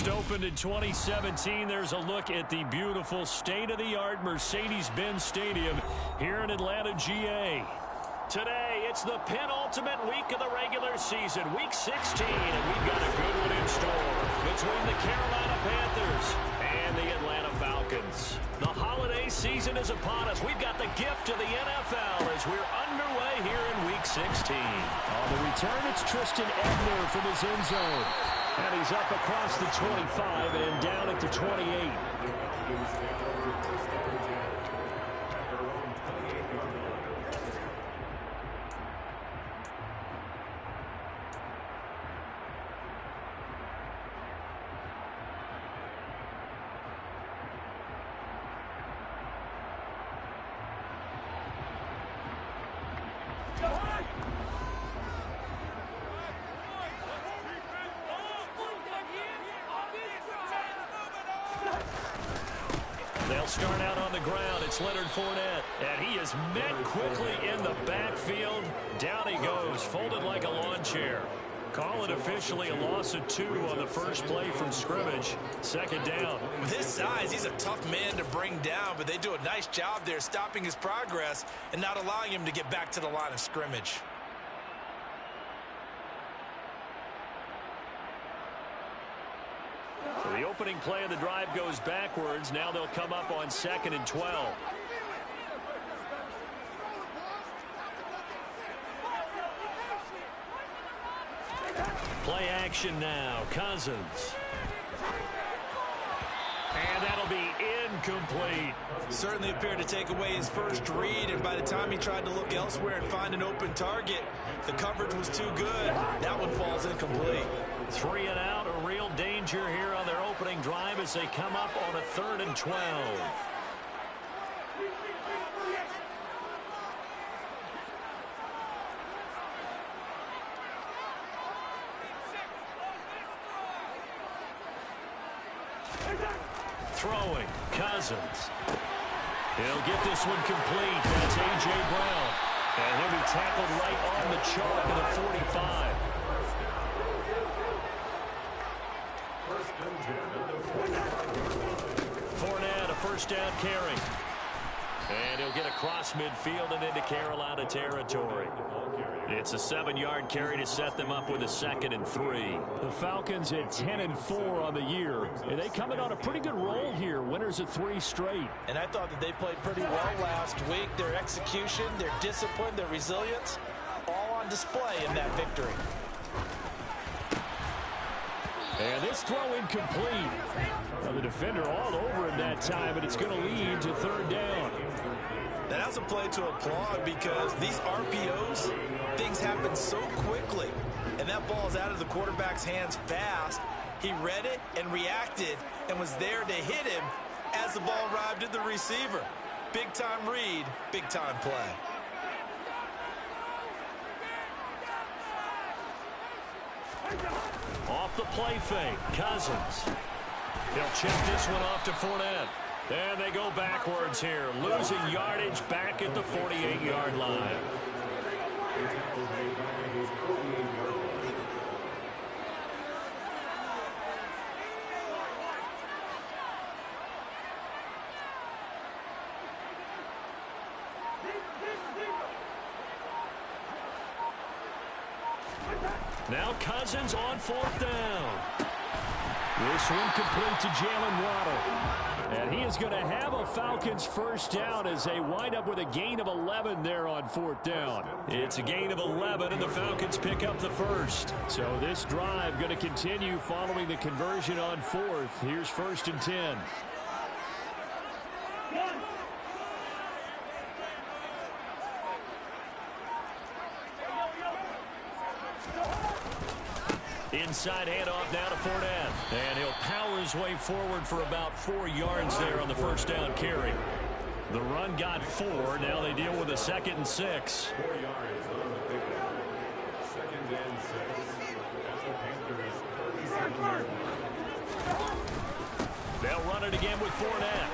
First opened in 2017, there's a look at the beautiful state-of-the-art Mercedes-Benz Stadium here in Atlanta, GA. Today, it's the penultimate week of the regular season, week 16, and we've got a good one in store between the Carolina Panthers and the Atlanta Falcons. The holiday season is upon us. We've got the gift of the NFL as we're underway here in week 16. On the return, it's Tristan Ebner from his end zone. And he's up across the 25 and down at the 28. They'll start out on the ground. It's Leonard Fournette. And he is met quickly in the backfield. Down he goes, folded like a lawn chair. Call it officially a loss of 2 on the first play from scrimmage. Second down. With his size, he's a tough man to bring down, but they do a nice job there stopping his progress and not allowing him to get back to the line of scrimmage. So the opening play of the drive goes backwards. Now they'll come up on 2nd and 12. Play action now. Cousins. And that'll be incomplete. Certainly appeared to take away his first read, and by the time he tried to look elsewhere and find an open target, the coverage was too good. That one falls incomplete. 3 and out, a real danger here on their opening drive as they come up on a 3rd and 12. Throwing, Cousins. He'll get this one complete. That's A.J. Brown. And he'll be tackled right on the chalk at the 45. Fournette, a first down carry. And he'll get across midfield and into Carolina territory. It's a 7-yard carry to set them up with a 2nd and 3. The Falcons at 10 and 4 on the year. And they come in on a pretty good roll here. Winners of 3 straight. And I thought that they played pretty well last week. Their execution, their discipline, their resilience, all on display in that victory. And this throw incomplete. Well, the defender all over him that time, and it's going to lead to 3rd down. That's a play to applaud because these RPOs, things happen so quickly. And that ball's out of the quarterback's hands fast. He read it and reacted and was there to hit him as the ball arrived at the receiver. Big-time read, big-time play. Off the play fake, Cousins. He'll check this one off to Fournette. And they go backwards here, losing yardage back at the 48-yard line. Now Cousins on 4th down. This one complete to Jalen Waddle. And he is going to have a Falcons first down as they wind up with a gain of 11 there on 4th down. It's a gain of 11, and the Falcons pick up the first. So this drive going to continue following the conversion on 4th. Here's 1st and 10. Inside handoff now to Fournette. And he'll power his way forward for about 4 yards there on the first down carry. The run got 4. Now they deal with a 2nd and 6. 4 yards on the pickup. 2nd and 6. As the Panthers 37-yard line. They'll run it again with Fournette.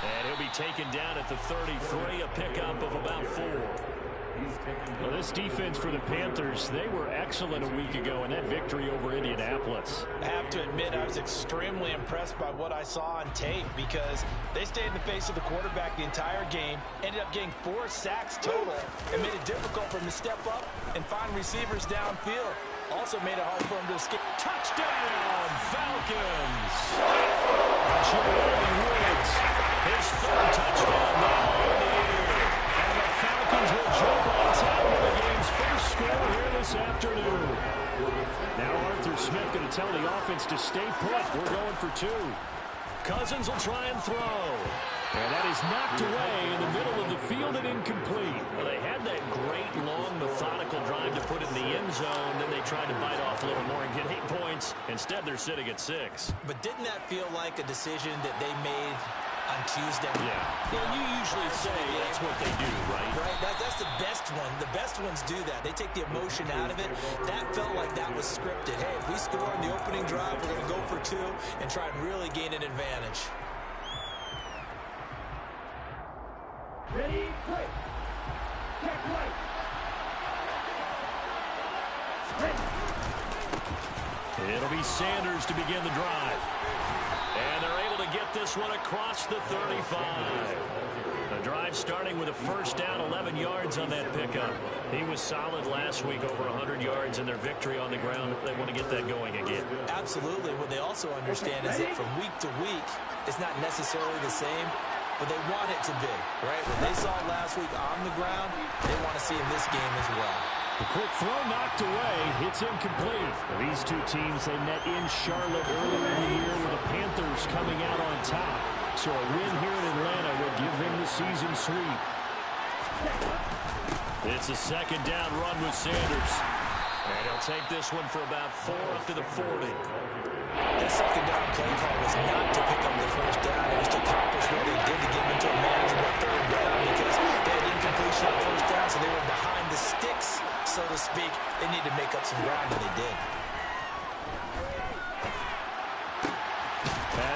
And he'll be taken down at the 33, a pickup of about 4. Well, this defense for the Panthers, they were excellent a week ago in that victory over Indianapolis. I have to admit, I was extremely impressed by what I saw on tape because they stayed in the face of the quarterback the entire game, ended up getting 4 sacks total, and made it difficult for him to step up and find receivers downfield. Also made it hard for him to escape. Touchdown, Falcons! Jeremy Woods, his 3rd touchdown now on the year. And the Falcons will jump on top of the game's first score here this afternoon. Now Arthur Smith going to tell the offense to stay put. We're going for 2. Cousins will try and throw. And that is knocked away in the middle of the field and incomplete. Well, they had that great, long, methodical drive to put in the end zone. Then they tried to bite off a little more and get 8 points. Instead, they're sitting at 6. But didn't that feel like a decision that they made on Tuesday? Yeah. Well, you usually say that's what they do, right? Right. That's the best one. The best ones do that. They take the emotion out of it. That felt like that was scripted. Hey, if we score in the opening drive, we're going to go for 2 and try and really gain an advantage. Ready, play. Check right. It'll be Sanders to begin the drive. And they're able to get this one across the 35. The drive starting with a first down, 11 yards on that pickup. He was solid last week, over 100 yards in their victory on the ground. They want to get that going again. Absolutely. What they also understand is that from week to week, it's not necessarily the same, but they want it to be, right? What they saw last week on the ground, they want to see in this game as well. The quick throw knocked away. It's incomplete. These 2 teams, they met in Charlotte earlier in the year with the Panthers coming out on top. So a win here in Atlanta will give them the season sweep. It's a 2nd down run with Sanders. And he'll take this one for about 4 up to the 40. That 2nd down play call was not to pick up the first down. It was to accomplish what they did to get them into a manageable 3rd down because they had incompletion on first down, so they were behind the sticks, so to speak. They needed to make up some ground, and they did.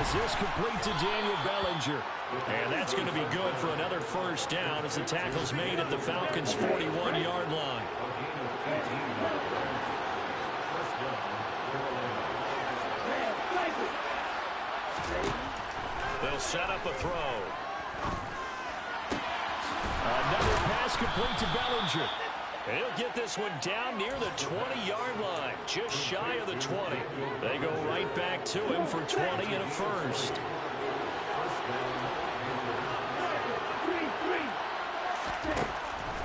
As this complete to Daniel Bellinger. And that's going to be good for another first down as the tackle's made at the Falcons' 41-yard line. They'll set up a throw. Another pass complete to Bellinger. He'll get this one down near the 20-yard line, just shy of the 20. They go right back to him for 20 and a first.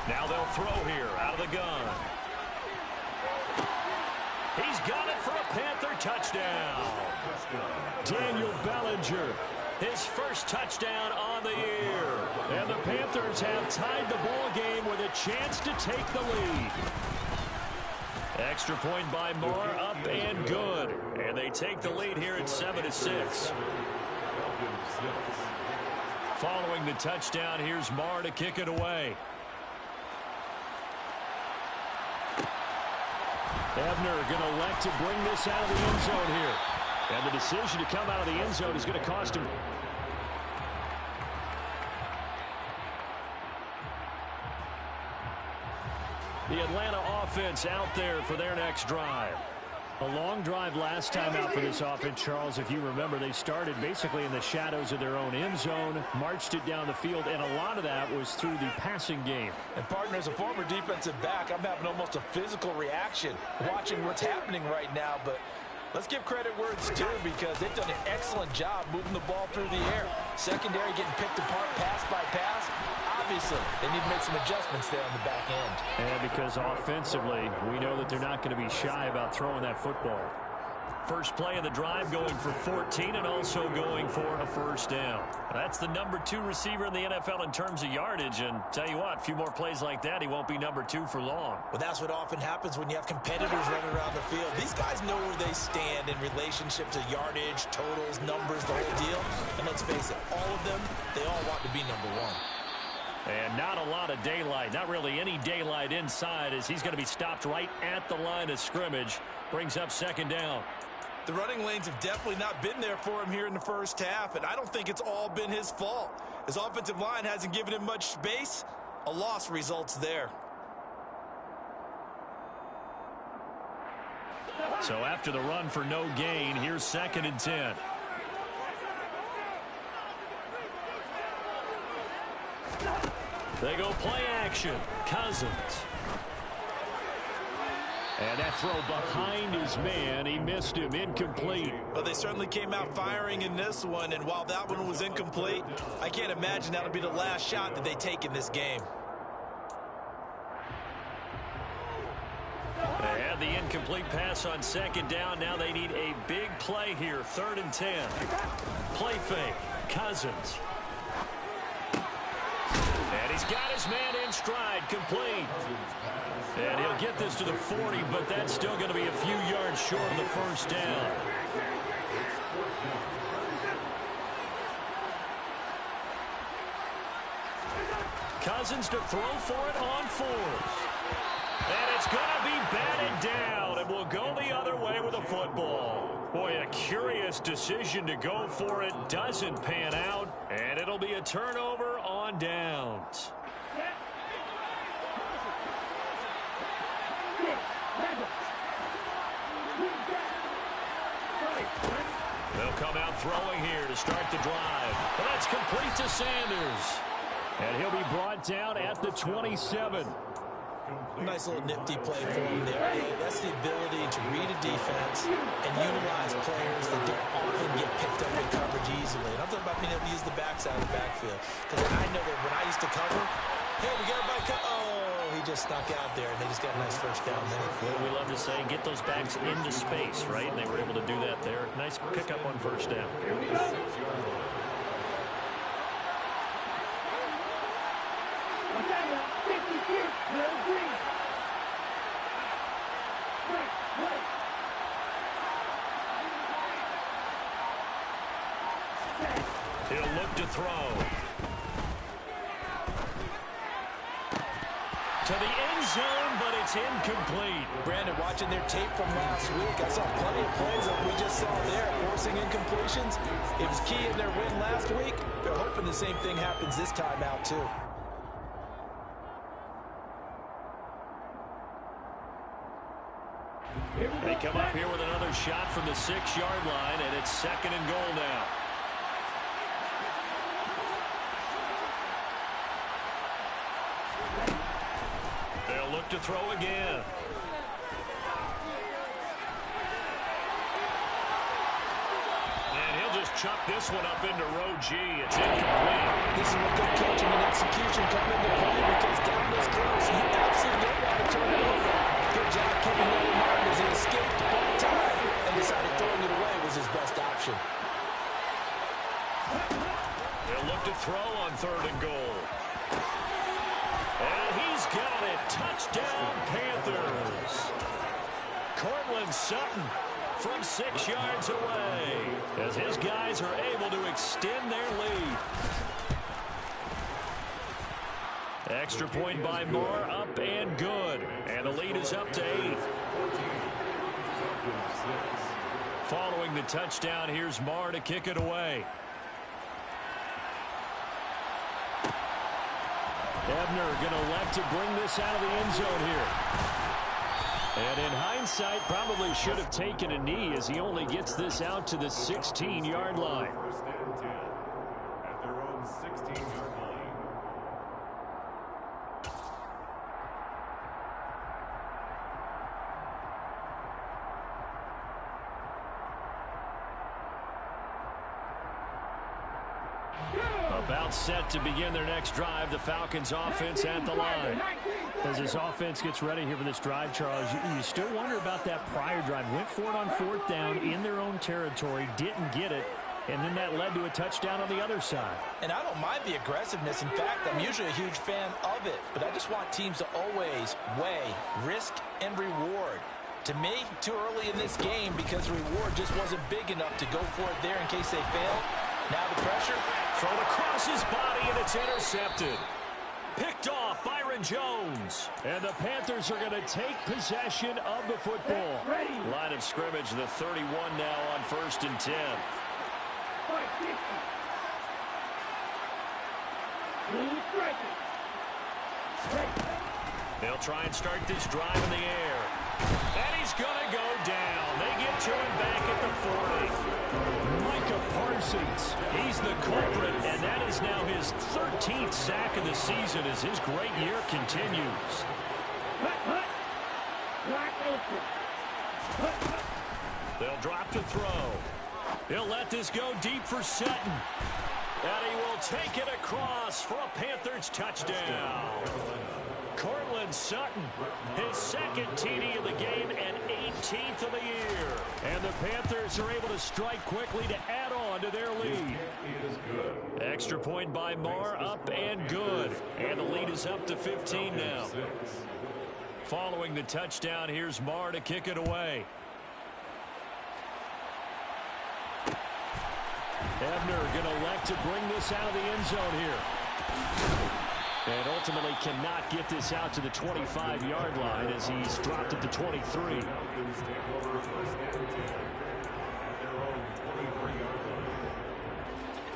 Now they'll throw here out of the gun. He's got it for a Panther touchdown. Daniel Bellinger. His first touchdown on the year. And the Panthers have tied the ball game with a chance to take the lead. Extra point by Moore, up and good. And they take the lead here at 7-6. Following the touchdown, here's Moore to kick it away. Ebner going to elect to bring this out of the end zone here. And the decision to come out of the end zone is going to cost him. The Atlanta offense out there for their next drive. A long drive last time out for this offense, Charles. If you remember, they started basically in the shadows of their own end zone, marched it down the field, and a lot of that was through the passing game. And, partner, as a former defensive back, I'm having almost a physical reaction watching what's happening right now. But let's give credit where it's due because they've done an excellent job moving the ball through the air. Secondary getting picked apart pass by pass. Obviously, they need to make some adjustments there on the back end. And because offensively, we know that they're not going to be shy about throwing that football. First play of the drive going for 14 and also going for a first down. That's the number 2 receiver in the NFL in terms of yardage. And tell you what, a few more plays like that, he won't be number 2 for long. Well, that's what often happens when you have competitors running around the field. These guys know where they stand in relationship to yardage, totals, numbers, the whole deal. And let's face it, all of them, they all want to be number 1. And not a lot of daylight, not really any daylight inside as he's going to be stopped right at the line of scrimmage. Brings up second down. The running lanes have definitely not been there for him here in the first half, and I don't think it's all been his fault. His offensive line hasn't given him much space. A loss results there. So after the run for no gain, here's 2nd and 10. They go play action. Cousins. And that throw behind his man, he missed him, incomplete. But they certainly came out firing in this one, and while that one was incomplete, I can't imagine that'll be the last shot that they take in this game. They had the incomplete pass on 2nd down. Now they need a big play here. 3rd and 10. Play fake. Cousins. And he's got his man in stride, complete. And he'll get this to the 40, but that's still going to be a few yards short of the 1st down. Cousins to throw for it on 4th. And it's going to be batted down, and will go the other way with a football. Boy, a curious decision to go for it. Doesn't pan out, and it'll be a turnover on downs. They'll come out throwing here to start the drive. And that's complete to Sanders. And he'll be brought down at the 27. Nice little nifty play for him there. That's the ability to read a defense and utilize players that don't often get picked up in coverage easily. And I'm talking about being able to use the backside of the backfield. Because I know that when I used to cover, hey, we got everybody oh, he just snuck out there, and they just got a nice 1st down there. Well, we love to say, get those backs into space, right? And they were able to do that there. Nice pickup on 1st down. He'll look to throw. To the end zone, but it's incomplete. Brandon, watching their tape from last week, I saw plenty of plays like we just saw there, forcing incompletions. It was key in their win last week. They're hoping the same thing happens this time out, too. They come up here with another shot from the 6-yard line, and it's 2nd and goal now. They'll look to throw again. And he'll just chuck this one up into row G. It's incomplete. This is what good coaching and execution come into play, because down this close, you absolutely don't want to turn it over. Good job keeping that in mind as he escaped the ball time and decided throwing it away was his best option. They'll look to throw on 3rd and goal. And he's got it. Touchdown, Panthers. Cortland Sutton from 6 yards away as his guys are able to extend their lead. Extra point by Moore, up and good. And the lead is up to 8. Following the touchdown, here's Moore to kick it away. Ebner going to elect to bring this out of the end zone here. And in hindsight, probably should have taken a knee as he only gets this out to the 16-yard line. 1st and 10 at their own 16-yard line. About set to begin their next drive, the Falcons offense at the line. As this offense gets ready here for this drive, Charles, you still wonder about that prior drive. Went for it on 4th down in their own territory, didn't get it, and then that led to a touchdown on the other side. And I don't mind the aggressiveness. In fact, I'm usually a huge fan of it. But I just want teams to always weigh risk and reward. To me, too early in this game because the reward just wasn't big enough to go for it there in case they fail. Now the pressure. Thrown across his body, and it's intercepted. Picked off Byron Jones. And the Panthers are going to take possession of the football. Line of scrimmage, the 31 now on 1st and 10. They'll try and start this drive in the air. And he's going to go down. He's the culprit, and that is now his 13th sack of the season as his great year continues. They'll drop to throw. He'll let this go deep for Sutton. And he will take it across for a Panthers touchdown. Courtland Sutton, his second TD of the game and 18th of the year. And the Panthers are able to strike quickly to add on to their lead. Extra point by Marr, up and good. And the lead is up to 15 now. Following the touchdown, here's Marr to kick it away. Ebner going to elect to bring this out of the end zone here. And ultimately cannot get this out to the 25-yard line as he's dropped it to 23.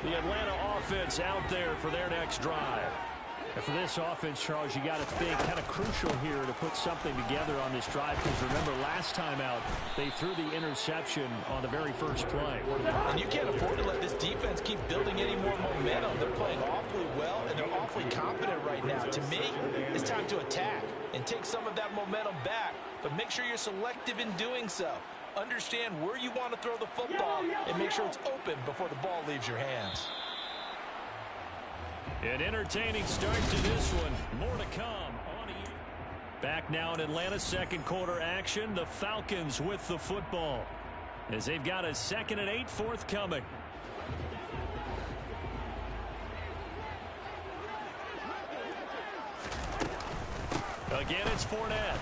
The Atlanta offense out there for their next drive. And for this offense, Charles, you got to think kind of crucial here to put something together on this drive, because remember last time out they threw the interception on the very first play. And you can't afford to let this defense keep building any more momentum. They're playing awfully well and they're awfully confident right now. To me, it's time to attack and take some of that momentum back, but make sure you're selective in doing so. Understand where you want to throw the football and make sure it's open before the ball leaves your hands. An entertaining start to this one. More to come on you. Back now in Atlanta's second quarter action. The Falcons with the football as they've got a 2nd and 8 forthcoming. Again, it's Fournette.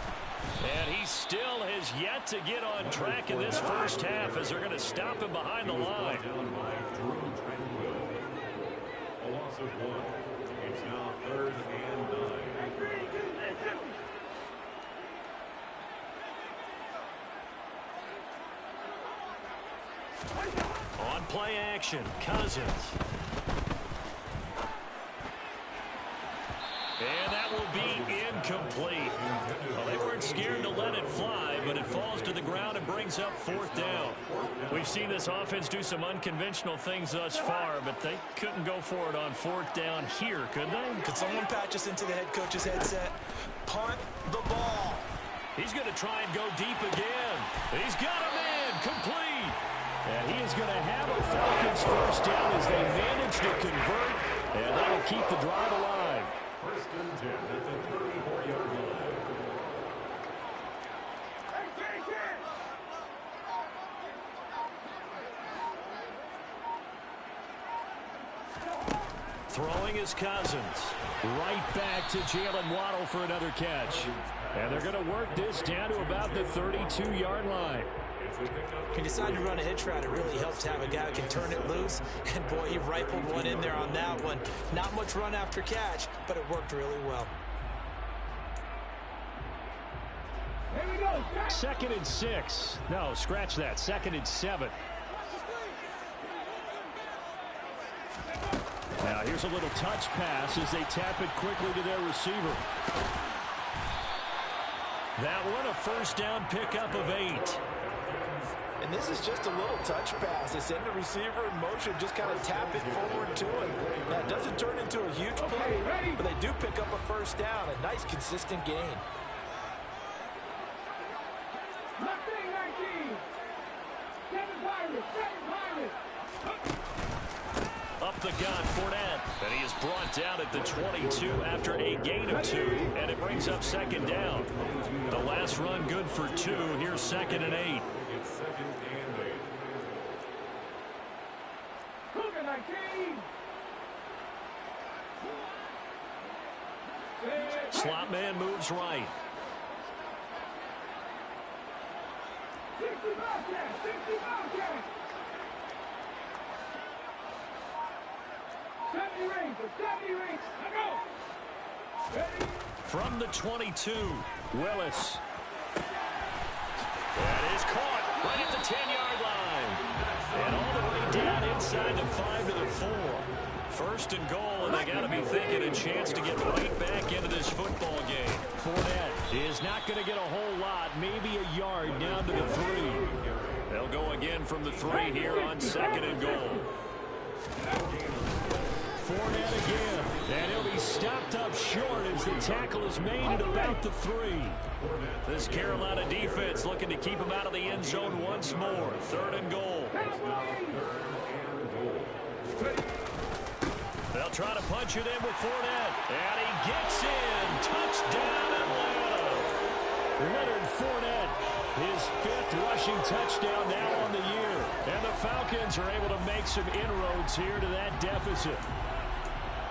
And he still has yet to get on track in this first half as they're going to stop him behind the line. A loss of 1. It's now 3rd and 9. On play action, Cousins. And that will be incomplete. Well, they weren't scared to let it fly, but it falls to the ground and brings up 4th down. We've seen this offense do some unconventional things thus far, but they couldn't go for it on 4th down here, could they? Could someone patch us into the head coach's headset? Punt the ball. He's going to try and go deep again. He's got him in, complete. And he is going to have a Falcons first down as they manage to convert, and that'll keep the drive alive. 1st and 10 at the 34-yard line. Throwing is Cousins. Right back to Jalen Waddle for another catch. And they're going to work this down to about the 32-yard line. He decided to run a hitch route. It really helps to have a guy who can turn it loose. And, boy, he rifled one in there on that one. Not much run after catch, but it worked really well. Here we go. 2nd and 6. No, scratch that. 2nd and 7. Now here's a little touch pass as they tap it quickly to their receiver. That one a first down pickup of 8. And this is just a little touch pass. They send the receiver in motion, just kind of tap it forward to him. Now, it doesn't turn into a huge play, but they do pick up a first down. A nice, consistent gain. Nothing 19. 7 Pirates. 7 Pirates. Up the gun, Fournette. And he is brought down at the 22 after a gain of 2. And it brings up 2nd down. The last run good for 2. Here's 2nd and 8. It's 2nd and 8. Cougar 19. Slot man moves right. 60 Bobcats. 60 Bobcats. 70 Rangers. 70 Rangers. Let go. Ready? From the 22, Willis. That is caught right at the 10-yard line. And all the way down inside the 5 to the 4. 1st and goal, and they got to be thinking a chance to get right back into this football game. Fournette is not going to get a whole lot, maybe a yard down to the 3. They'll go again from the 3 here on 2nd and goal. Fournette again. And he'll be stopped up short as the tackle is made at about the 3. This Carolina defense looking to keep him out of the end zone once more. 3rd and goal. They'll try to punch it in with Fournette. And he gets in. Touchdown, Atlanta. Leonard Fournette, his 5th rushing touchdown now on the year. And the Falcons are able to make some inroads here to that deficit.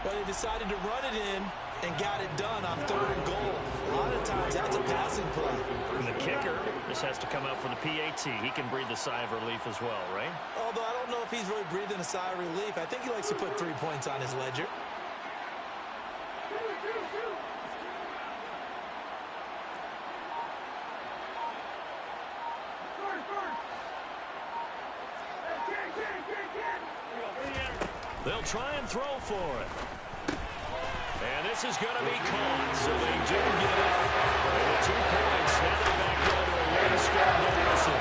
Well, they decided to run it in and got it done on 3rd and goal. A lot of times that's a passing play. And the kicker just has to come out for the PAT. He can breathe a sigh of relief as well, right? Although I don't know if he's really breathing a sigh of relief. I think he likes to put 3 points on his ledger. They'll try and throw for it. And this is going to be caught, so they do get it. And the 2 points, now they're back down to a 1-score deficit.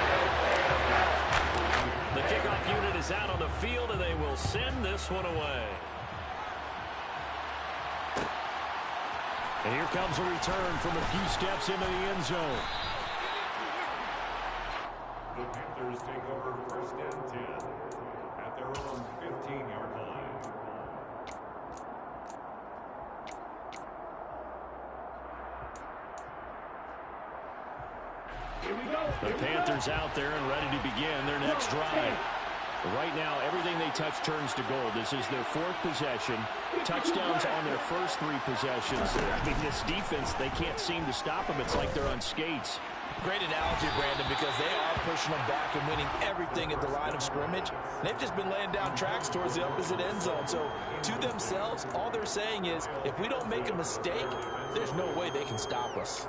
The kickoff unit is out on the field, and they will send this one away. And here comes a return from a few steps into the end zone. The Panthers take over 1st and 10 at their own 15-yard line. The Panthers out there and ready to begin their next drive. Right now, everything they touch turns to gold. This is their 4th possession. Touchdowns on their first 3 possessions. I mean, this defense, they can't seem to stop them. It's like they're on skates. Great analogy, Brandon, because they are pushing them back and winning everything at the line of scrimmage. They've just been laying down tracks towards the opposite end zone. So, to themselves, all they're saying is, if we don't make a mistake, there's no way they can stop us.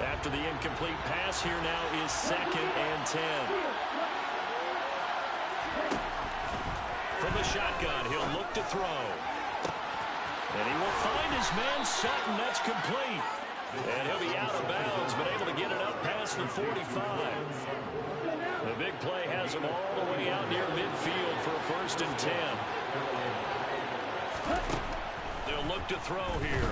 After the incomplete pass, here now is 2nd and 10. From the shotgun, he'll look to throw. And he will find his man Sutton. That's complete. And he'll be out of bounds, but able to get it up past the 45. The big play has him all the way out near midfield for a 1st and 10. They'll look to throw here.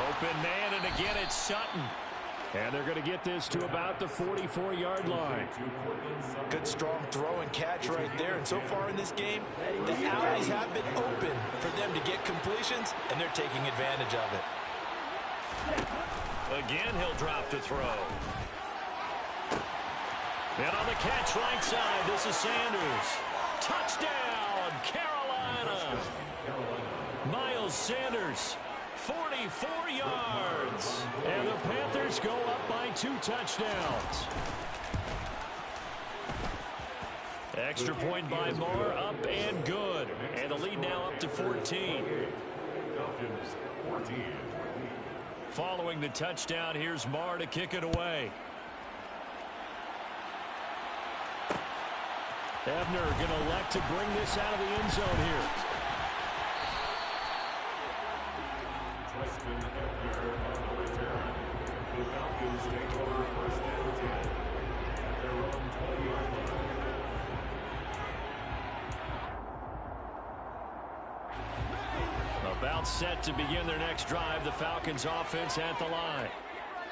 Open man, and again it's Sutton. And they're going to get this to about the 44-yard line. Good strong throw and catch right there. And so far in this game, the alleys have been open for them to get completions, and they're taking advantage of it. Again, he'll drop to throw. And on the catch right side, this is Sanders. Touchdown, Carolina. Miles Sanders. 44 yards. And the Panthers go up by 2 touchdowns. Extra point by Moore, up and good. And the lead now up to 14. Following the touchdown, here's Moore to kick it away. Ebner going to elect to bring this out of the end zone here. About set to begin their next drive, the Falcons offense at the line.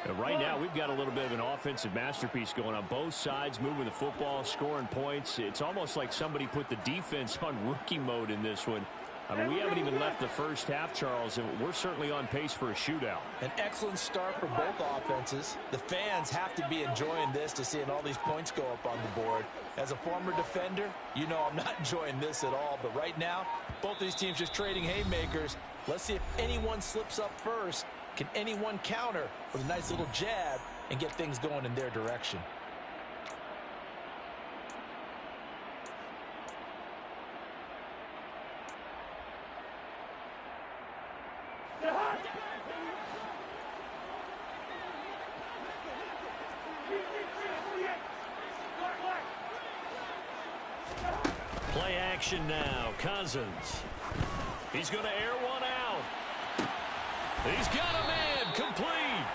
And right now, we've got a little bit of an offensive masterpiece going on both sides, moving the football, scoring points. It's almost like somebody put the defense on rookie mode in this one. I mean, we haven't even left the first half, Charles, and we're certainly on pace for a shootout. An excellent start for both offenses. The fans have to be enjoying this to seeing all these points go up on the board. As a former defender, you know I'm not enjoying this at all. But right now, both these teams just trading haymakers. Let's see if anyone slips up first. Can anyone counter with a nice little jab and get things going in their direction? Play action now. Cousins. He's going to air one out. He's got a man. Complete.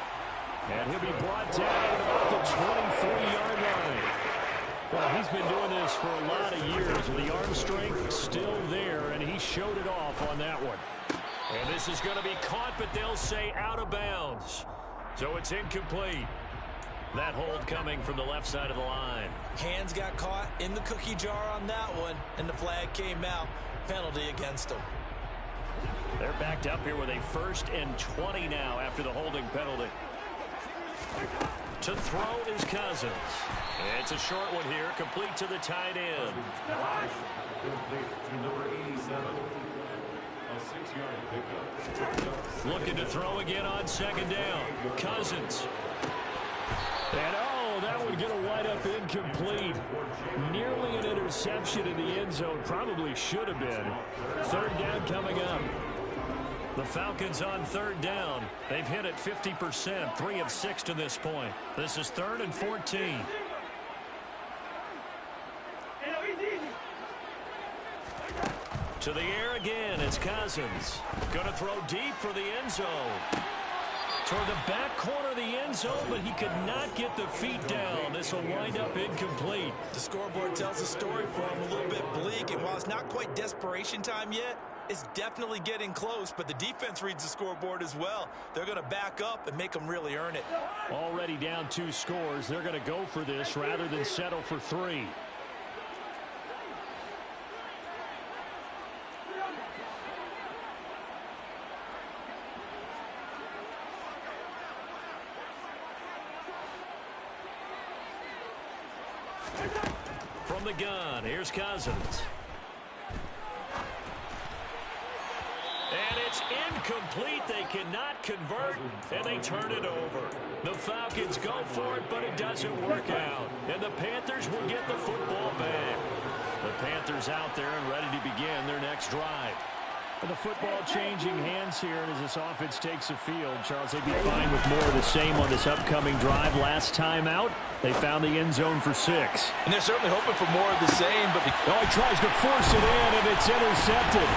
And he'll be brought down at about the 23-yard line. Well, he's been doing this for a lot of years. The arm strength still there, and he showed it off on that one. And this is going to be caught, but they'll say out of bounds. So it's incomplete. That hold coming from the left side of the line. Hands got caught in the cookie jar on that one, and the flag came out. Penalty against them. They're backed up here with a 1st and 20 now after the holding penalty. To throw is Cousins. It's a short one here, complete to the tight end. Complete to number 87. A 6-yard pickup. Looking to throw again on 2nd down. Cousins. And that would get a wide up incomplete. Nearly an interception in the end zone. Probably should have been. 3rd down coming up. The Falcons on 3rd down. They've hit it 50%, 3 of 6 to this point. This is 3rd and 14. To the air again, it's Cousins. Going to throw deep for the end zone. Toward the back corner of the end zone, but he could not get the feet down. This will wind up incomplete. The scoreboard tells a story for him, a little bit bleak, and while it's not quite desperation time yet, it's definitely getting close, but the defense reads the scoreboard as well. They're going to back up and make them really earn it. Already down 2 scores. They're going to go for this rather than settle for 3. From the gun, here's Cousins. And it's incomplete. They cannot convert, and they turn it over. The Falcons go for it, but it doesn't work out. And the Panthers will get the football back. The Panthers out there and ready to begin their next drive. And the football changing hands here, and as this offense takes the field, Charles, they'd be fine with more of the same on this upcoming drive. Last time out, they found the end zone for 6. And they're certainly hoping for more of the same, but he tries to force it in, and it's intercepted.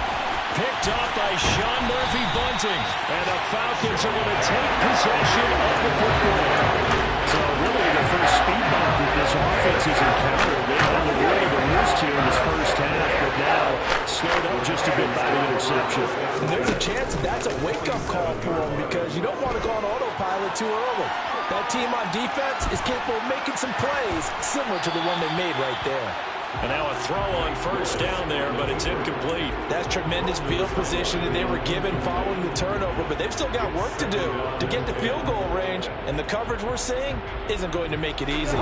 Picked off by Sean Murphy-Bunting. And the Falcons are going to take possession of the football. So really the first speed bump that this offense has encountered. They've had the word of the roost here in this first half, but now slowed up just a bit by the interception. And there's a chance that's a wake-up call for them because you don't want to go on autopilot too early. That team on defense is capable of making some plays similar to the one they made right there. And now a throw on 1st down there, but it's incomplete. That's tremendous field position that they were given following the turnover, but they've still got work to do to get to field goal range, and the coverage we're seeing isn't going to make it easy.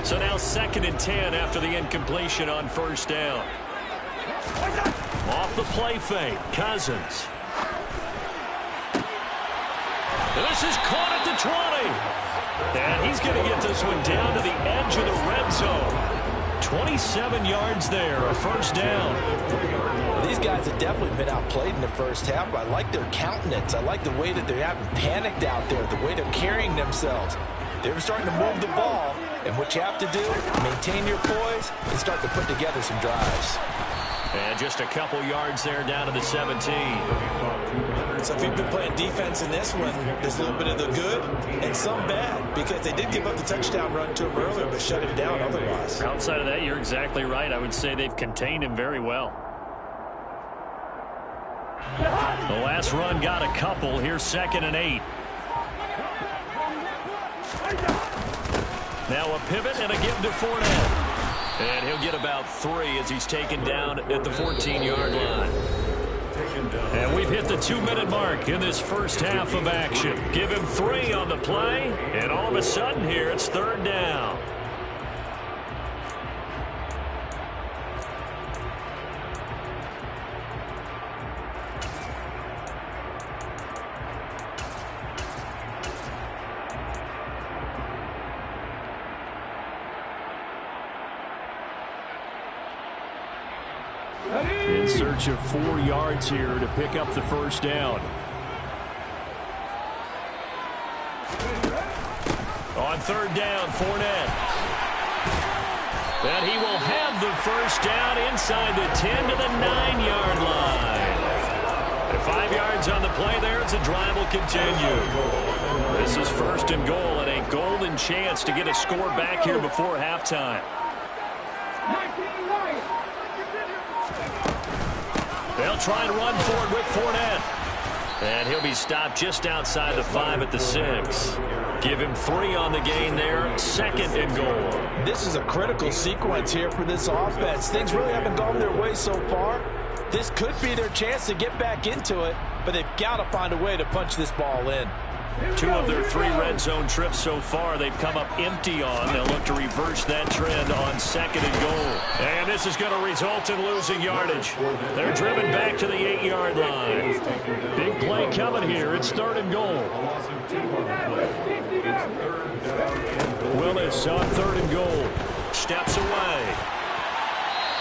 So now 2nd and 10 after the incompletion on 1st down. Off the play fake, Cousins. This is caught at the 20. And he's going to get this one down to the edge of the red zone. 27 yards there, a 1st down. These guys have definitely been outplayed in the first half. I like their countenance. I like the way that they haven't panicked out there, the way they're carrying themselves. They're starting to move the ball, and what you have to do, maintain your poise and start to put together some drives. And just a couple yards there down to the 17. So if you've been playing defense in this one, there's a little bit of the good and some bad because they did give up the touchdown run to him earlier but shut him down otherwise. Outside of that, you're exactly right. I would say they've contained him very well. The last run got a couple. Here's 2nd and 8. Now a pivot and a give to Fournette. And he'll get about 3 as he's taken down at the 14-yard line. And we've hit the 2-minute mark in this first half of action. Give him 3 on the play, and all of a sudden here it's 3rd down. In search of 4 yards here to pick up the 1st down. On 3rd down, Fournette. And he will have the first down inside the 10 to the 9-yard line. 5 yards on the play there as the drive will continue. This is first and goal and a golden chance to get a score back here before halftime. They'll try and run forward with Fournette. And he'll be stopped just outside the 5 at the 6. Give him 3 on the gain there. Second and goal. This is a critical sequence here for this offense. Things really haven't gone their way so far. This could be their chance to get back into it, but they've got to find a way to punch this ball in. 2 of their 3 red zone trips so far they've come up empty on. They'll look to reverse that trend on second and goal. And this is going to result in losing yardage. They're driven back to the 8-yard line. Big play coming here. It's third and goal. Willis on third and goal. Steps away.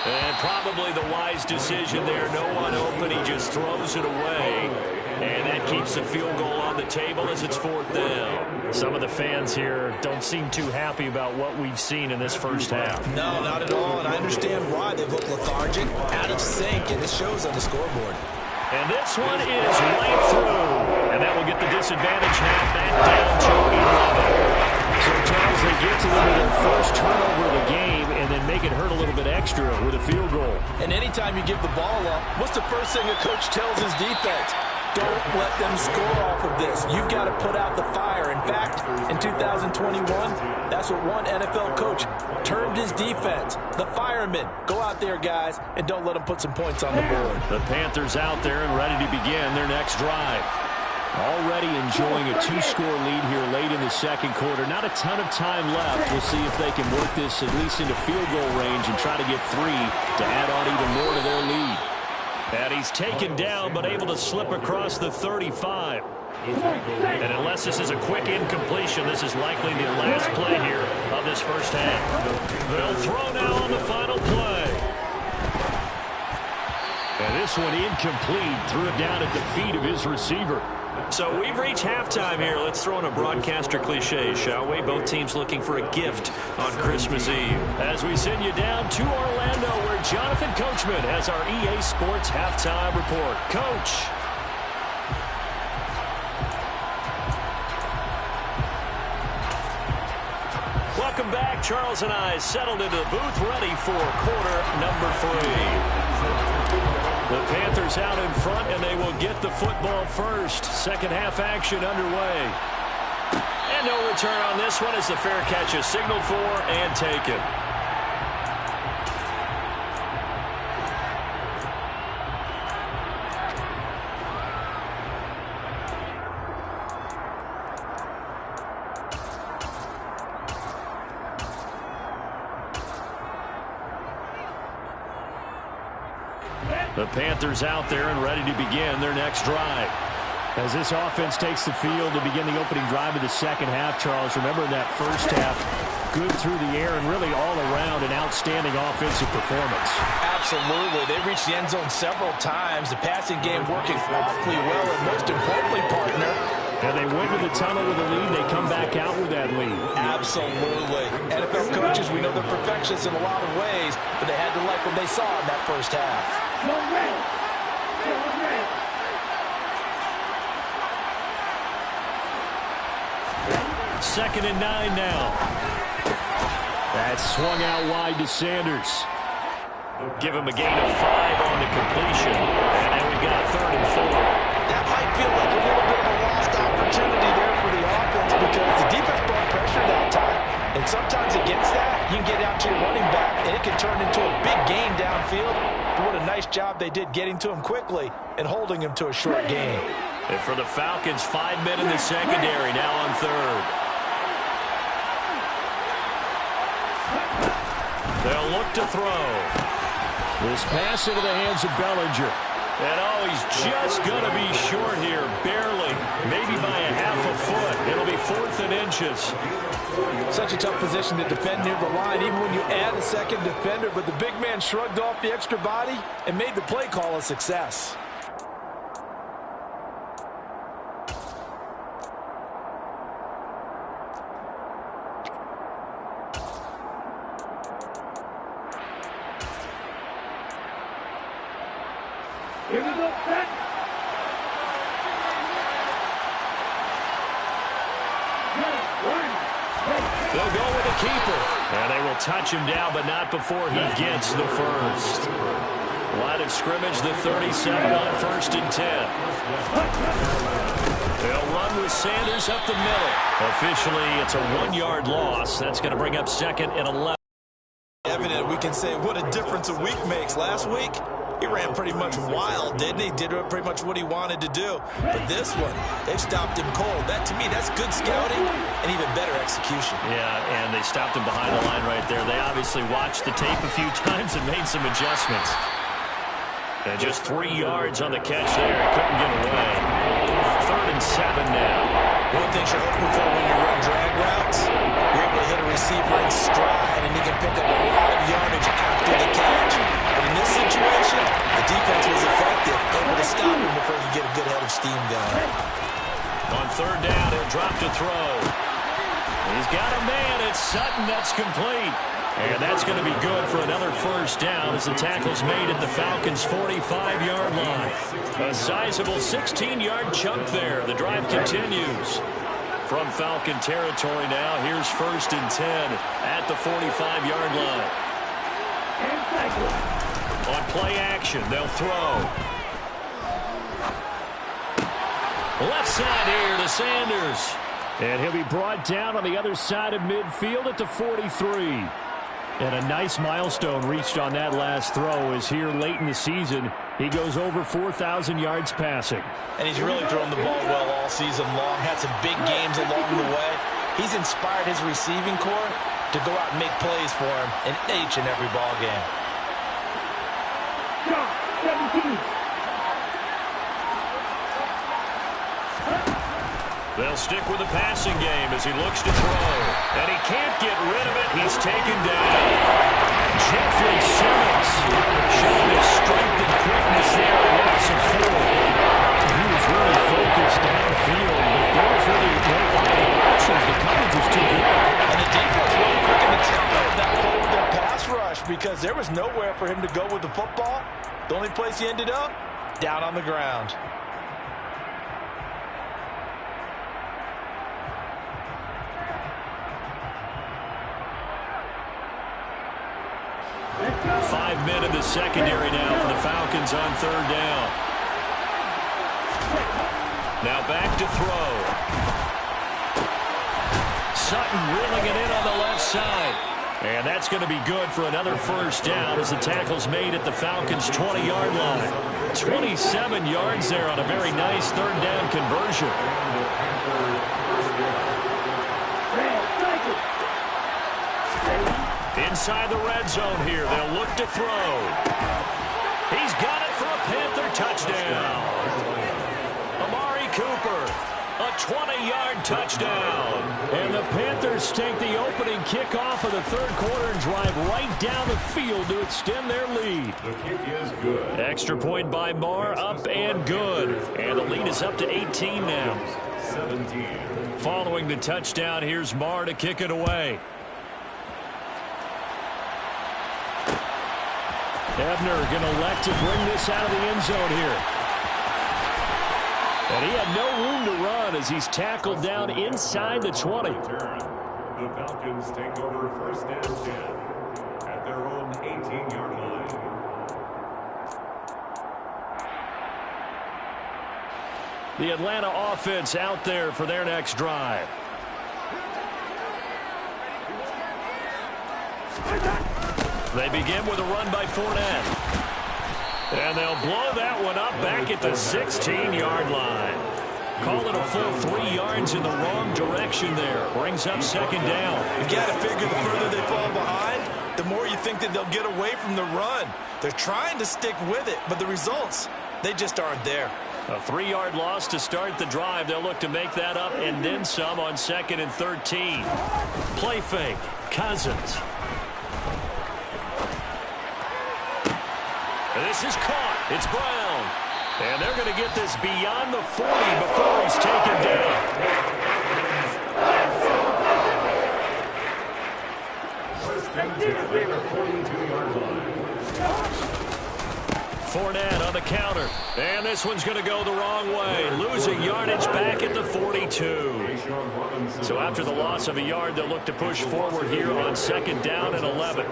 And probably the wise decision there. No one open. He just throws it away. And that keeps the field goal on the table as it's fourth down. Some of the fans here don't seem too happy about what we've seen in this first half. No, not at all. And I understand why. They've looked lethargic, out of sync, and it shows on the scoreboard. And this one is right through. And that will get the disadvantage halfback down to 11. So, Charles, they get to them with their first turnover of the game and then make it hurt a little bit extra with a field goal. And anytime you give the ball up, what's the first thing a coach tells his defense? Don't let them score off of this. You've got to put out the fire. In fact, in 2021, that's what one NFL coach termed his defense. The firemen. Go out there, guys, and don't let them put some points on the board. The Panthers out there and ready to begin their next drive. Already enjoying a 2-score lead here late in the second quarter. Not a ton of time left. We'll see if they can work this at least into field goal range and try to get 3 to add on even more to their lead. And he's taken down but able to slip across the 35. And unless this is a quick incompletion, this is likely the last play here of this first half. They'll throw now on the final play. And this one incomplete. Threw it down at the feet of his receiver. So we've reached halftime here. Let's throw in a broadcaster cliche, shall we? Both teams looking for a gift on Christmas Eve. As we send you down to Orlando, where Jonathan Coachman has our EA Sports Halftime Report. Coach. Welcome back. Charles and I settled into the booth, ready for quarter number 3. The Panthers out in front, and they will get the football first. Second half action underway. And no return on this one as the fair catch is signaled for and taken. The Panthers out there and ready to begin their next drive. As this offense takes the field to begin the opening drive of the second half, Charles, remember in that first half, good through the air and really all around an outstanding offensive performance. Absolutely. They reached the end zone several times. The passing game working awfully well, and most importantly, partner, and they went to the tunnel with a lead. They come back out with that lead. Absolutely. NFL coaches, we know they're perfectionists in a lot of ways, but they had to like what they saw in that first half. Second and 9 now. That's swung out wide to Sanders. Give him a gain of 5 on the completion. And then we've got third and 4. That might feel like a little bit of a lost opportunity there for the offense because the defense brought pressure that time. And sometimes against that, you can get out to your running back, and it can turn into a big gain downfield. But what a nice job they did getting to him quickly and holding him to a short gain. And for the Falcons, 5 men in the secondary, now on third. They'll look to throw. This pass into the hands of Bellinger. And oh, he's just going to be short here, barely, maybe by a half a foot. It'll be 4th and inches. Such a tough position to defend near the line, even when you add a second defender. But the big man shrugged off the extra body and made the play call a success. Here we go, set. They'll go with the keeper. And they will touch him down, but not before he gets the first. Line of scrimmage, the 37 on 1st and 10. They'll run with Sanders up the middle. Officially, it's a 1-yard loss. That's going to bring up 2nd and 11. Evident, we can say what a difference a week makes. Last week, he ran pretty much wild, didn't he? Did pretty much what he wanted to do. But this one, they've stopped him cold. That, to me, that's good scouting and even better execution. Yeah, and they stopped him behind the line right there. They obviously watched the tape a few times and made some adjustments. And just 3 yards on the catch there. He couldn't get away. 3rd and 7 now. One thing you're hoping for when you run drag routes, you're able to hit a receiver in stride, and he can pick up a lot of yardage after the catch. But in this situation, the defense was effective, able to stop him before he could get a good head of steam going. On 3rd down, he'll drop to throw. He's got a man. It's Sutton. That's complete. And that's going to be good for another 1st down as the tackle's made at the Falcons' 45-yard line. A sizable 16-yard chunk there. The drive continues. From Falcon territory now, here's 1st and 10 at the 45-yard line. On play action, they'll throw. Left side here to Sanders. And he'll be brought down on the other side of midfield at the 43. And a nice milestone reached on that last throw as here late in the season, he goes over 4,000 yards passing. And he's really thrown the ball well all season long. Had some big games along the way. He's inspired his receiving corps to go out and make plays for him in each and every ball game. 17. They'll stick with the passing game as he looks to throw. And he can't get rid of it. He's taken down. Jeffrey Simmons showing his strength and quickness there. A loss of 4. He was really focused downfield, but there was really no viable options. The coverage was too good. And the defense really quick in the tempo of that play with their pass rush because there was nowhere for him to go with the football. The only place he ended up, down on the ground. Five men in the secondary now for the Falcons on 3rd down. Now back to throw. Sutton reeling it in on the left side. And that's going to be good for another 1st down as the tackle's made at the Falcons' 20-yard line. 27 yards there on a very nice 3rd down conversion. Inside the red zone here, they'll look to throw. He's got it for a Panther touchdown. Amari Cooper, a 20-yard touchdown. And the Panthers take the opening kickoff of the 3rd quarter and drive right down the field to extend their lead. The kick is good. Extra point by Marr, up and good. And the lead is up to 18 now. 17. Following the touchdown, here's Marr to kick it away. Ebner going to elect to bring this out of the end zone here. And he had no room to run as he's tackled down inside the 20. The Falcons take over 1st and 10 at their own 18-yard line. The Atlanta offense out there for their next drive. They begin with a run by Fournette. And they'll blow that one up back at the 16-yard line. Call it a full 3 yards in the wrong direction there. Brings up 2nd down. You've got to figure the further they fall behind, the more you think that they'll get away from the run. They're trying to stick with it, but the results, they just aren't there. A 3-yard loss to start the drive. They'll look to make that up and then some on 2nd and 13. Play fake. Cousins. This is caught. It's Brown. And they're going to get this beyond the 40 before he's taken down. Fournette on the counter. this one's going to go the wrong way. Losing yardage back at the 42. So after the loss of a yard, they'll look to push forward here on 2nd down and 11.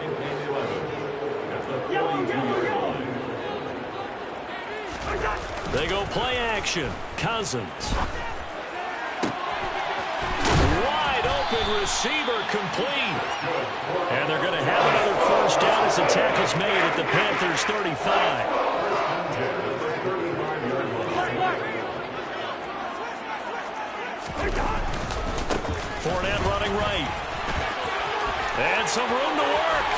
They go play action. Cousins. Wide open receiver complete. And they're going to have another first down as the tackle's made at the Panthers' 35. Fournette running right. And some room to work.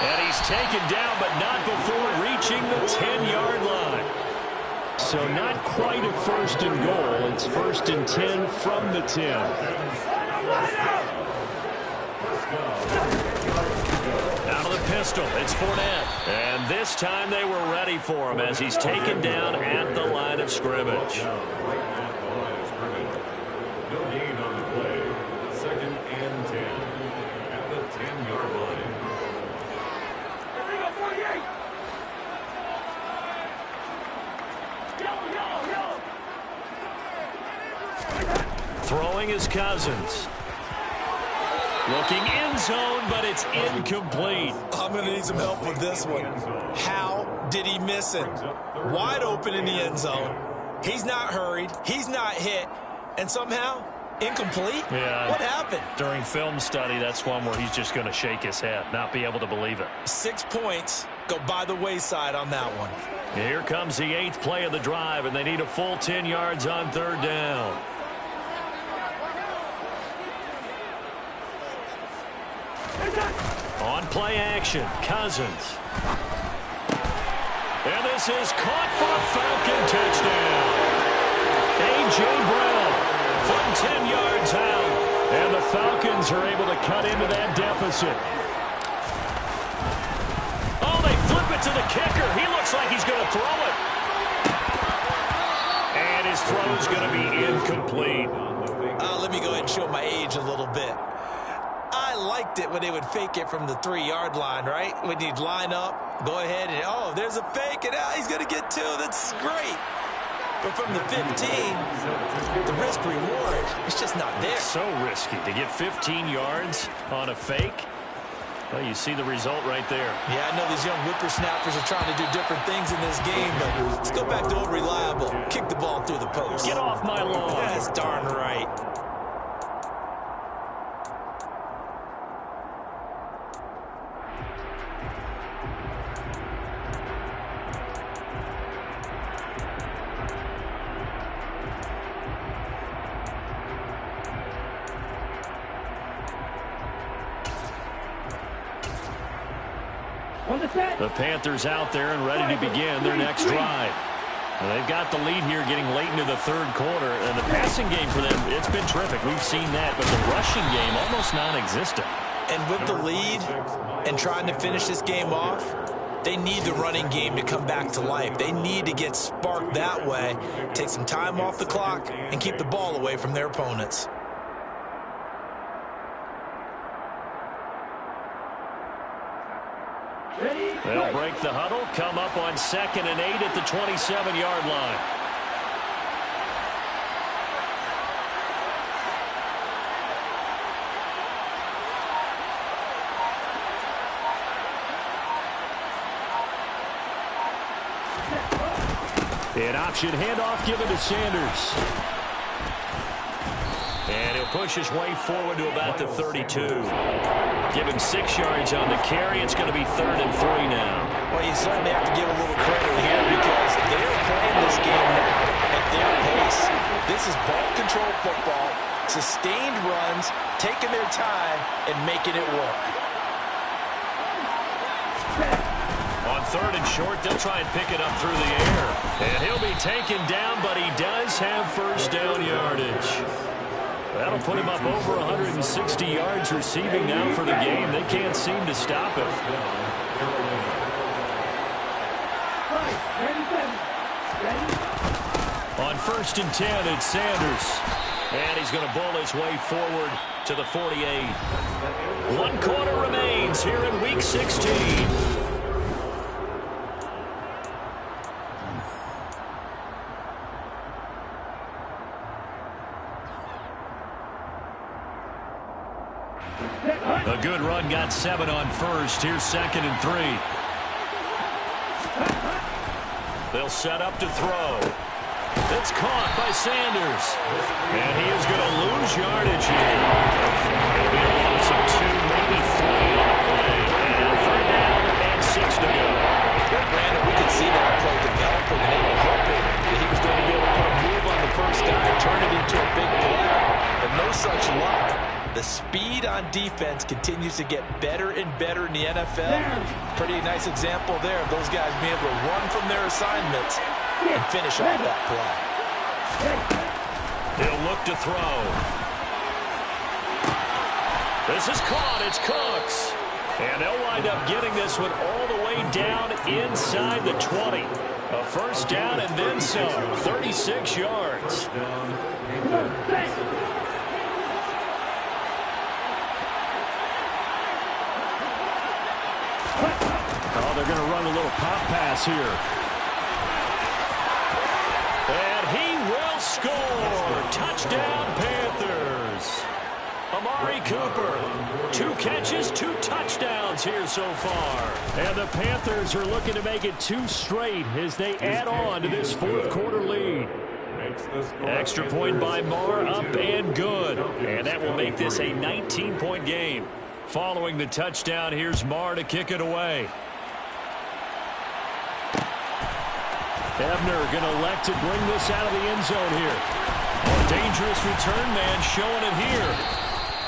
And he's taken down, but not before reaching the 10-yard line. So not quite a first and goal. It's 1st and 10 from the 10. Out of the pistol, it's Fournette. And this time they were ready for him as he's taken down at the line of scrimmage. No gain on the play. 2nd and 10 at the 10-yard line. Throwing is Cousins. Looking end zone, but it's incomplete. I'm going to need some help with this one. How did he miss it? Wide open in the end zone. He's not hurried. He's not hit. And somehow, incomplete? Yeah. What happened? During film study, that's one where he's just going to shake his head, not be able to believe it. 6 points go by the wayside on that one. Here comes the 8th play of the drive, and they need a full 10 yards on 3rd down. On play action, Cousins. And this is caught for a Falcon touchdown. A.J. Brown from 10 yards out. And the Falcons are able to cut into that deficit. Oh, they flip it to the kicker. He looks like he's going to throw it. And his throw is going to be incomplete. Let me go ahead and show my age a little bit. I liked it when they would fake it from the 3-yard line, right? When you'd line up, go ahead and, oh, there's a fake, and he's going to get 2. That's great. But from the 15, the risk-reward, it's just not there. So risky to get 15 yards on a fake. Well, you see the result right there. Yeah, I know these young whippersnappers are trying to do different things in this game, but let's go back to old reliable. Kick the ball through the post. Get off my lawn. That's darn right. The Panthers out there and ready to begin their next drive. They've got the lead here getting late into the 3rd quarter. And the passing game for them, it's been terrific. We've seen that. But the rushing game, almost non-existent. And with the lead and trying to finish this game off, they need the running game to come back to life. They need to get sparked that way, take some time off the clock, and keep the ball away from their opponents. They'll break the huddle, come up on 2nd and 8 at the 27-yard line. An option handoff given to Sanders. And he'll push his way forward to about the 32. Give him 6 yards on the carry. It's going to be 3rd and 3 now. Well, you certainly have to give a little credit here because they're playing this game now at their pace. This is ball control football, sustained runs, taking their time, and making it work. On 3rd and short, they'll try and pick it up through the air. And he'll be taken down, but he does have first down yardage. That'll put him up over 160 yards receiving now for the game. They can't seem to stop him. On 1st and 10, it's Sanders. And he's going to bull his way forward to the 48. 1 quarter remains here in Week 16. A good run, got 7 on first. Here's 2nd and 3. They'll set up to throw. It's caught by Sanders. And he is going to lose yardage here. It'll be a loss of 2, maybe 3 on the play. And 3rd down and 6 to go. Well, Brandon, we could see that play developing, and they were hoping that he was going to be able to put a move on the first guy and turn it into a big play. But no such luck. The speed on defense continues to get better and better in the NFL. Pretty nice example there of those guys being able to run from their assignments and finish off that play. He'll look to throw. This is caught. It's Cooks. And they'll wind up getting this one all the way down inside the 20. A first down and then some. 36 yards. Oh, they're going to run a little pop pass here. And he will score. Touchdown, Panthers. Amari Cooper, 2 catches, 2 touchdowns here so far. And the Panthers are looking to make it 2 straight as they add on to this 4th quarter lead. Extra point by Marr, up and good. And that will make this a 19-point game. Following the touchdown, here's Marr to kick it away. Ebner going to elect to bring this out of the end zone here. A dangerous return man showing it here.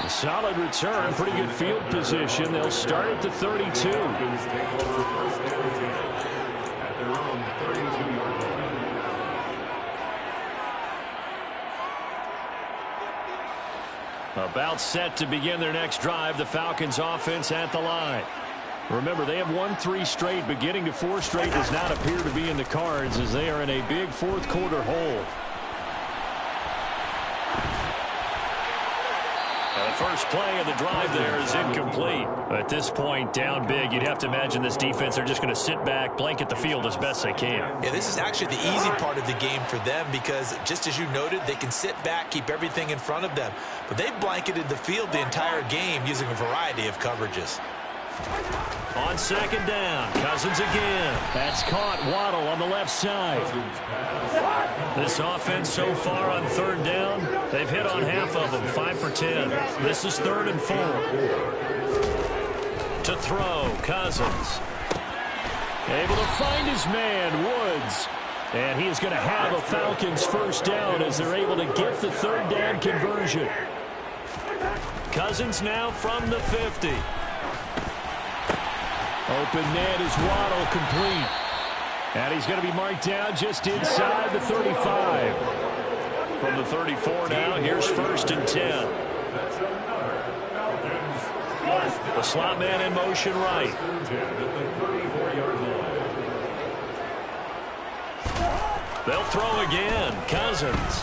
A solid return, pretty good field position. They'll start at the 32. About set to begin their next drive, the Falcons offense at the line. Remember, they have won 3 straight, but getting to 4 straight does not appear to be in the cards as they are in a big 4th quarter hole. The first play of the drive there is incomplete. At this point, down big, you'd have to imagine this defense are just going to sit back, blanket the field as best they can. Yeah, this is actually the easy part of the game for them because, just as you noted, they can sit back, keep everything in front of them. But they've blanketed the field the entire game using a variety of coverages. On 2nd down, Cousins again. That's caught. Waddle on the left side. This offense so far on 3rd down, they've hit on half of them, 5 for 10. This is 3rd and 4. To throw, Cousins. Able to find his man, Woods. And he is going to have a Falcons first down as they're able to get the 3rd down conversion. Cousins now from the 50. Open net is Waddle, complete. And he's going to be marked down just inside the 35. From the 34 now, here's 1st and 10. The slot man in motion right. They'll throw again. Cousins.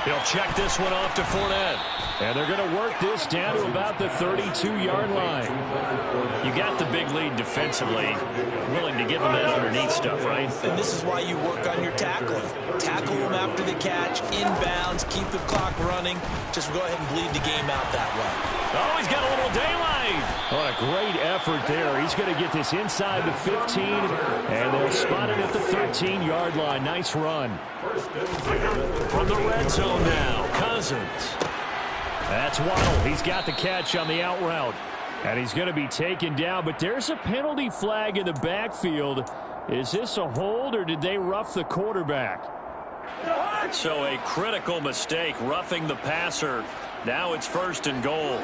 He'll check this one off to Fournette. And they're going to work this down to about the 32-yard line. You got the big lead defensively. Willing to give them that underneath stuff, right? And this is why you work on your tackling. Tackle them after the catch, inbounds, keep the clock running. Just go ahead and bleed the game out that way. Oh, he's got a little daylight. What a great effort there. He's going to get this inside the 15, and they'll spot it at the 13-yard line. Nice run. From the red zone now, Cousins. That's Waddle. He's got the catch on the out route. And he's going to be taken down, but there's a penalty flag in the backfield. Is this a hold, or did they rough the quarterback? So a critical mistake, roughing the passer. Now it's 1st and goal.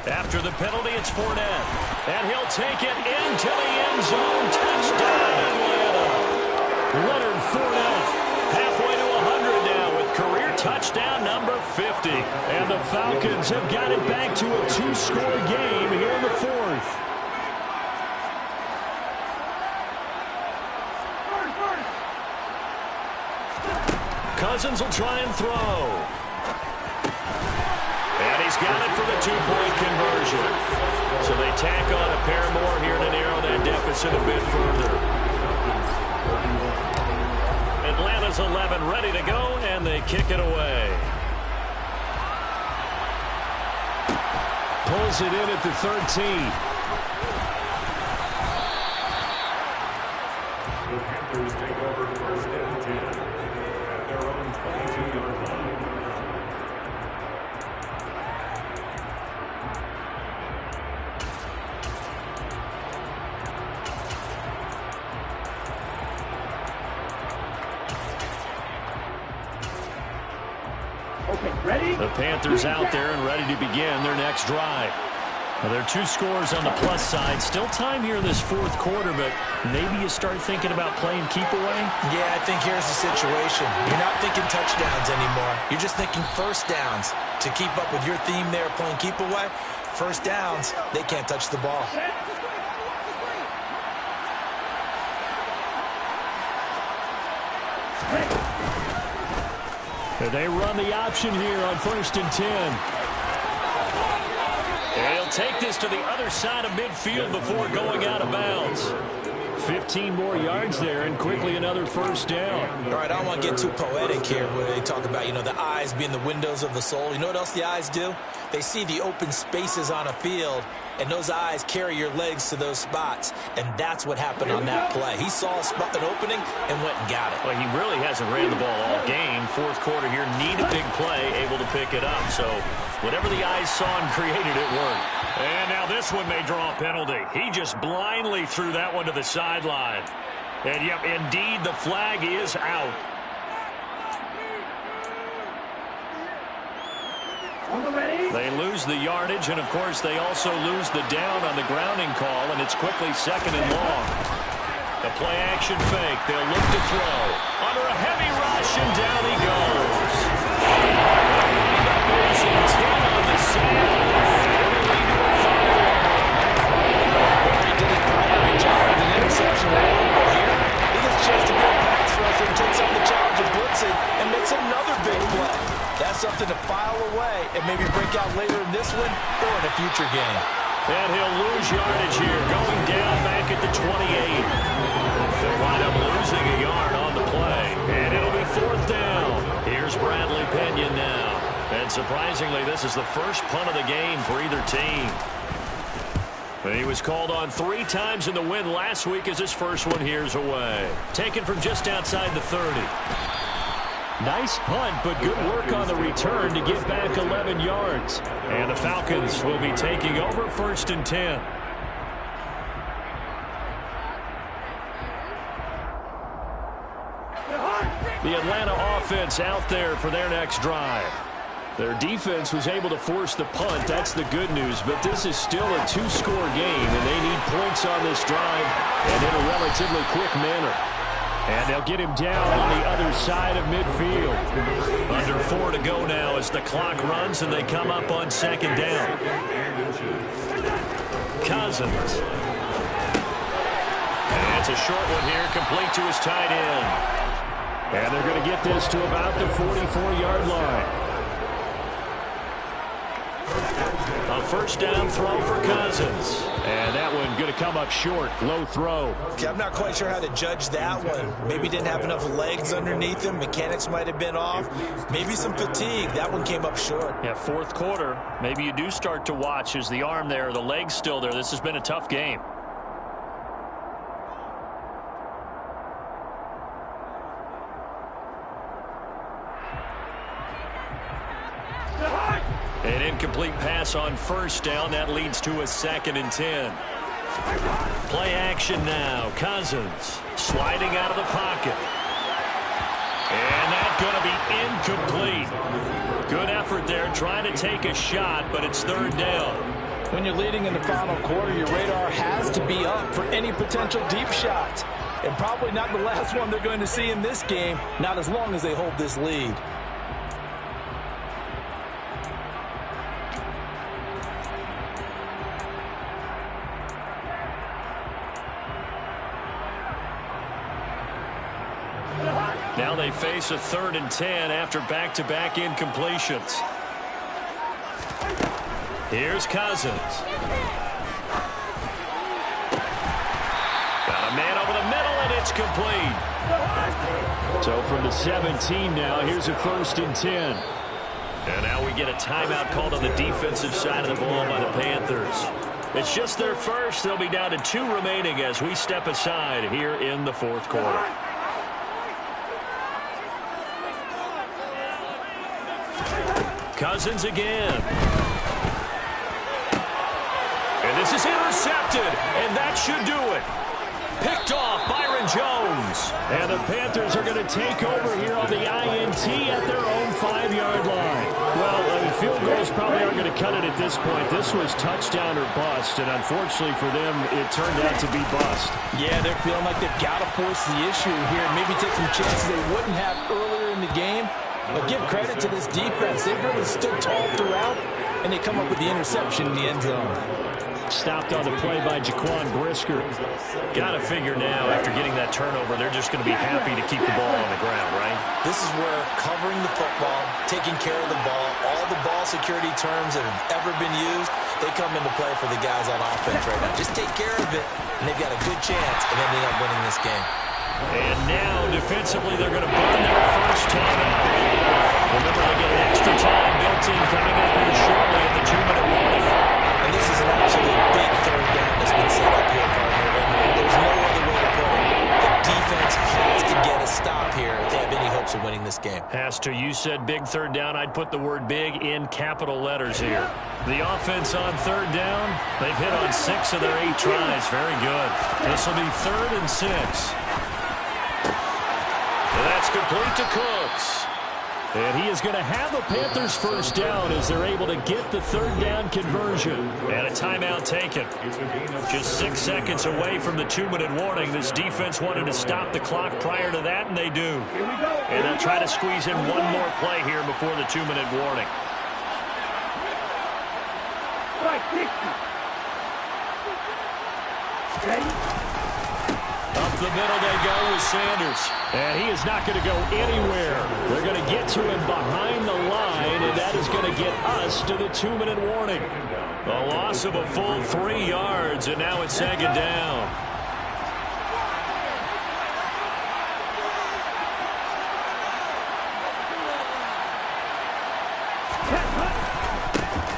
After the penalty, it's Fournette. And he'll take it into the end zone. Touchdown, Atlanta. Leonard Fournette. Halfway to 100 now with career touchdown number 50. And the Falcons have got it back to a 2-score game here in the 4th. Cousins will try and throw. And he's got it for the 2-point conversion. So they tack on a pair more here to narrow that deficit a bit further. Atlanta's 11 ready to go, and they kick it away. pulls it in at the 13. The Panthers take over 1st and 10 at their own 22-yard line. The Panthers out there and ready to begin their next drive. Well, there are 2 scores on the plus side. Still time here in this 4th quarter, but maybe you start thinking about playing keep away? Yeah, I think here's the situation. You're not thinking touchdowns anymore. You're just thinking first downs. To keep up with your theme there, playing keep away, first downs, they can't touch the ball. They run the option here on 1st and 10. And he'll take this to the other side of midfield before going out of bounds. 15 more yards there, and quickly another first down. All right, I don't want to get too poetic here where they talk about, the eyes being the windows of the soul. You know what else the eyes do? They see the open spaces on a field, and those eyes carry your legs to those spots, and that's what happened on that play. He saw an opening and went and got it. Well, he really hasn't ran the ball all game. 4th quarter here, need a big play, able to pick it up. So whatever the eyes saw and created, it worked. And now this one may draw a penalty. He just blindly threw that one to the sideline. And, yep, indeed, the flag is out. They lose the yardage, and, of course, they also lose the down on the grounding call, and it's quickly 2nd and long. The play-action fake. They'll look to throw. Under a heavy rush, and down he goes. Losing 10 on the sack. He did his primary job with an interception. But here, he gets a chance to be a pass rusher and takes on the challenge of blitzing and makes another big play. That's something to file away and maybe break out later in this one or in a future game. And he'll lose yardage here, going down back at the 28. They'll wind up losing a yard on the play, and it'll be 4th down. Here's Bradley Pena now. And surprisingly, this is the first punt of the game for either team. He was called on 3 times in the win last week as his first one here's away. Taken from just outside the 30. Nice punt, but good work on the return to get back 11 yards. And the Falcons will be taking over 1st and 10. The Atlanta offense out there for their next drive. Their defense was able to force the punt. That's the good news. But this is still a 2-score game, and they need points on this drive and in a relatively quick manner. And they'll get him down on the other side of midfield. Under 4 to go now as the clock runs and they come up on 2nd down. Cousins. And it's a short one here, complete to his tight end. And they're going to get this to about the 44-yard line. A 1st down throw for Cousins. And that one going to come up short. Low throw. Okay, I'm not quite sure how to judge that one. Maybe didn't have enough legs underneath him. Mechanics might have been off. Maybe some fatigue. That one came up short. Yeah, 4th quarter. Maybe you do start to watch. Is the arm there, the leg's still there? This has been a tough game. An incomplete pass on 1st down. That leads to a 2nd and 10. Play action now. Cousins sliding out of the pocket. And that's going to be incomplete. Good effort there trying to take a shot, but it's 3rd down. When you're leading in the final quarter, your radar has to be up for any potential deep shots. And probably not the last one they're going to see in this game, not as long as they hold this lead. Now they face a 3rd and 10 after back-to-back incompletions. Here's Cousins. Got a man over the middle, and it's complete. So from the 17 now, here's a 1st and 10. And now we get a timeout called on the defensive side of the ball by the Panthers. It's just their first. They'll be down to 2 remaining as we step aside here in the fourth quarter. Cousins again. And this is intercepted, and that should do it. Picked off Byron Jones. And the Panthers are going to take over here on the INT at their own 5-yard line. Well, field goals probably aren't going to cut it at this point. This was touchdown or bust, and unfortunately for them, it turned out to be bust. Yeah, they're feeling like they've got to force the issue here. Maybe take some chances they wouldn't have earlier in the game. But give credit to this defense. They've really stood tall throughout, and they come up with the interception in the end zone. Stopped on the play by Jaquan Brisker. Got to figure now, after getting that turnover, they're just going to be happy to keep the ball on the ground, right? This is where covering the football, taking care of the ball, all the ball security terms that have ever been used, they come into play for the guys on offense right now. Just take care of it, and they've got a good chance of ending up winning this game. And now, defensively, they're going to burn their first time out. Remember, they get an extra time built in coming up here shortly at the 2-minute warning. And this is an absolute big third down that's been set up here, partner. And there's no other way to put it. The defense has to get a stop here if they have any hopes of winning this game. Has to. You said big third down. I'd put the word big in capital letters here. The offense on third down, they've hit on 6 of their 8 tries. Very good. This will be 3rd and 6. And that's complete to Cooks. And he is going to have a Panthers first down as they're able to get the third down conversion. And a timeout taken. Just 6 seconds away from the 2-minute warning. This defense wanted to stop the clock prior to that, and they do. And they'll try to squeeze in one more play here before the 2-minute warning. Up the middle they go with Sanders. And he is not going to go anywhere. They're going to get to him behind the line, and that is going to get us to the 2-minute warning. A loss of a full 3 yards, and now it's 2nd down.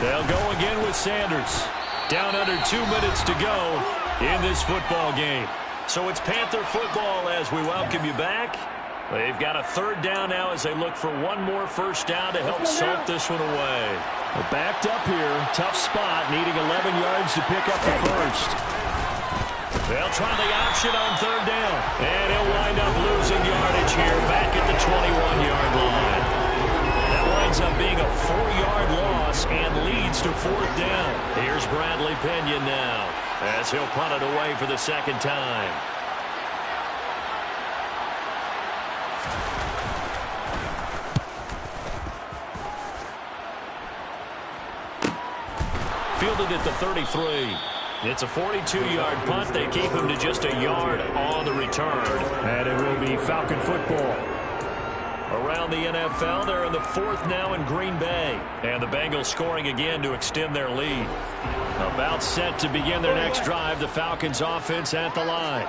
They'll go again with Sanders. Down under 2 minutes to go in this football game. So it's Panther football as we welcome you back. They've got a third down now as they look for one more first down to help salt this one away. Well, backed up here, tough spot, needing 11 yards to pick up the first. They'll try the option on third down. And he'll wind up losing yardage here back at the 21-yard line. That winds up being a 4-yard loss and leads to 4th down. Here's Bradley Pinion now as he'll punt it away for the 2nd time. Fielded at the 33. It's a 42-yard punt. They keep him to just a yard on the return. And it will be Falcon football. Around the NFL, they're in the 4th now in Green Bay. And the Bengals scoring again to extend their lead. About set to begin their next drive, the Falcons offense at the line.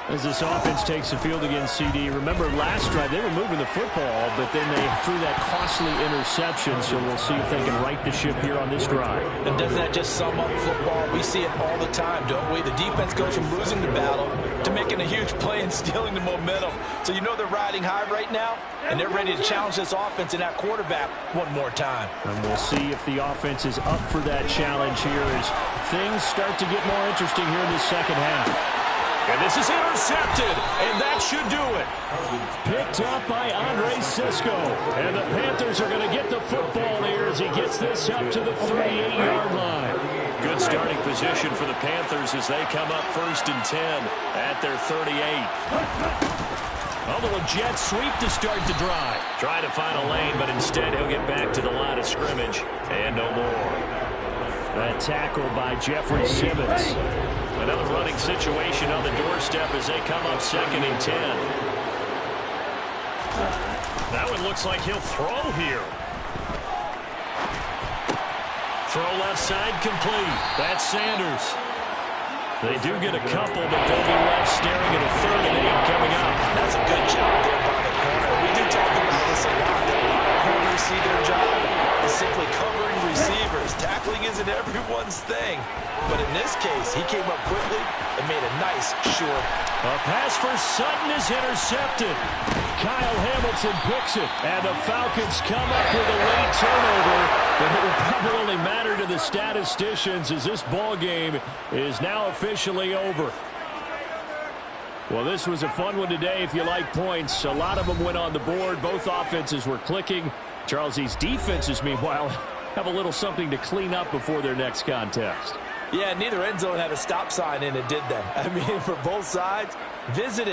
As this offense takes the field against CD, remember last drive they were moving the football, but then they threw that costly interception, so we'll see if they can right the ship here on this drive. And doesn't that just sum up football? We see it all the time, don't we? The defense goes from losing the battle to making a huge play and stealing the momentum. So you know they're riding high right now, and they're ready to challenge this offense and that quarterback one more time. And we'll see if the offense is up for that challenge here as things start to get more interesting here in the second half. And this is intercepted, and that should do it. Picked up by Andre Cisco. And the Panthers are going to get the football here as he gets this up to the 38-yard line. Good starting position for the Panthers as they come up 1st and 10 at their 38. A little jet sweep to start the drive. Try to find a lane, but instead he'll get back to the line of scrimmage, and no more. A tackle by Jeffrey Simmons. Another running situation on the doorstep as they come up 2nd and 10. That one looks like he'll throw here. Throw left side complete. That's Sanders. They do get a couple, but they'll be left staring at a 3rd and 8 coming up. That's a good job there by the corner. We do talk about this a lot. A lot of corners see their job, tackling isn't everyone's thing. But in this case, he came up quickly and made a nice, short. A pass for Sutton is intercepted. Kyle Hamilton picks it. And the Falcons come up with a late turnover. But it will probably only matter to the statisticians as this ball game is now officially over. Well, this was a fun one today if you like points. A lot of them went on the board. Both offenses were clicking. Charles, these defenses, meanwhile, have a little something to clean up before their next contest. Yeah, neither end zone had a stop sign in it, did they? I mean, for both sides, visited.